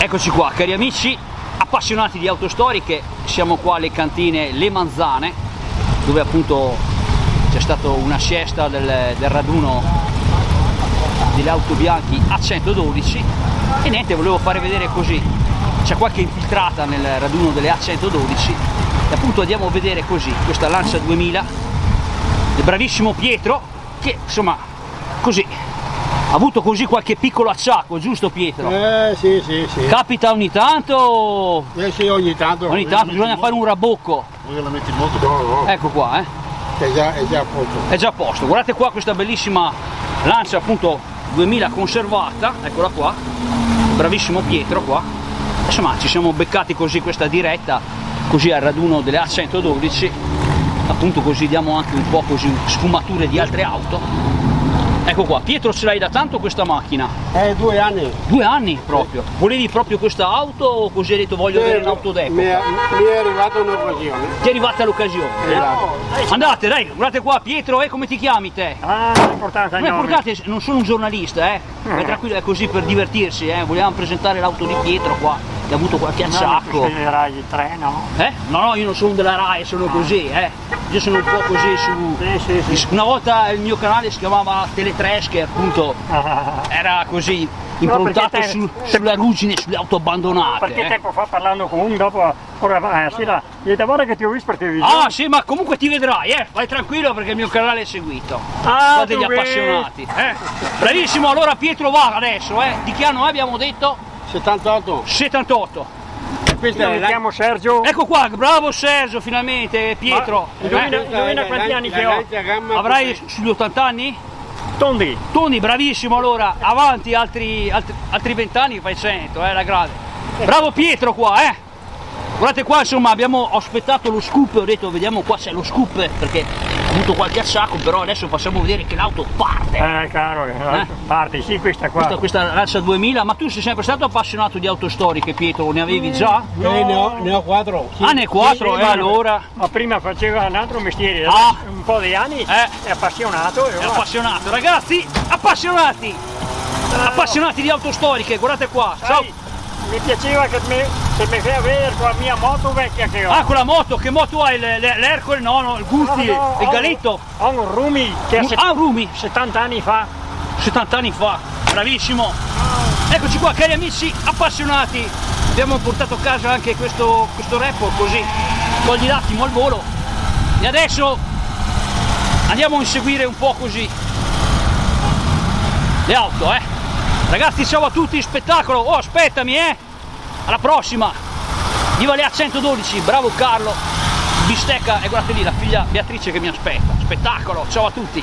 Eccoci qua, cari amici appassionati di auto storiche, siamo qua alle cantine Le Manzane, dove appunto c'è stata una siesta del raduno delle auto bianchi A112 e niente, volevo fare vedere così, c'è qualche infiltrata nel raduno delle A112 e appunto andiamo a vedere così questa Lancia 2000 del bravissimo Pietro, che insomma così ha avuto così qualche piccolo acciacco, giusto Pietro? Sì. Capita ogni tanto? Sì, ogni tanto. Ogni tanto bisogna fare un rabocco. Voi la metti in moto? No. Ecco qua, È già a posto. È già a posto. Guardate qua questa bellissima Lancia appunto 2000 conservata, eccola qua, bravissimo Pietro qua. Insomma ci siamo beccati così questa diretta, così al raduno delle A112, appunto così diamo anche un po' così sfumature di altre auto. Ecco qua, Pietro, ce l'hai da tanto questa macchina? 2 anni. 2 anni proprio? Volevi proprio questa auto o così hai detto voglio avere un'auto d'epoca? Mi è arrivata un'occasione. Ti è arrivata l'occasione? Andate, dai, guardate qua Pietro, come ti chiami te? Importante, Non è importante, non sono un giornalista, è tranquillo, è così per divertirsi, vogliamo presentare l'auto di Pietro qua, che ha avuto qualche acciacco. No, Rai 3, no? No, io non sono della Rai, sono così, io sono un po' così su... Sì. Una volta il mio canale si chiamava Teletrash, che appunto era così improntato sulla ruggine, sulle auto abbandonate. Perché tempo fa parlando con uno, dopo ora sera, gli ho detto guarda che ti ho visto per televisione. Ah sì, ma comunque ti vedrai, vai tranquillo perché il mio canale è seguito. Sono degli appassionati. Bravissimo, allora Pietro va adesso, di che anno abbiamo detto? 78. 78. Questa Io mi chiamo Sergio. Ecco qua, bravo Sergio, finalmente, Pietro. Indovina quanti anni che ho? Avrai sugli 80 anni? Tondi. Bravissimo, allora, avanti altri 20 anni fai 100, la grande. Bravo Pietro qua, Guardate qua, insomma, abbiamo aspettato lo scoop, ho detto vediamo qua c'è lo scoop, perché ho avuto qualche acciacco, però adesso facciamo vedere che l'auto parte. Caro, parte, sì, questa qua. Questa Lancia 2000, ma tu sei sempre stato appassionato di auto storiche, Pietro, ne avevi già? Ne ho 4. Sì. Ne hai 4, allora? Ma prima faceva un altro mestiere, un po' di anni, è appassionato. È appassionato, ragazzi, appassionati di auto storiche, guardate qua, ciao. Mi piaceva che mi fai vedere con la mia moto vecchia che ho. Con la moto, che moto hai? L'Hercule? No, il Guzzi, il Galetto? Ho un Rumi che un Rumi? 70 anni fa. 70 anni fa, bravissimo. Eccoci qua cari amici appassionati, abbiamo portato a casa anche questo report così, togli l'attimo al volo e adesso andiamo a inseguire un po' così le auto, Ragazzi, ciao a tutti, spettacolo! Oh, aspettami, Alla prossima! Viva le A112, bravo Carlo! Bistecca, e guardate lì la figlia Beatrice che mi aspetta. Spettacolo, ciao a tutti!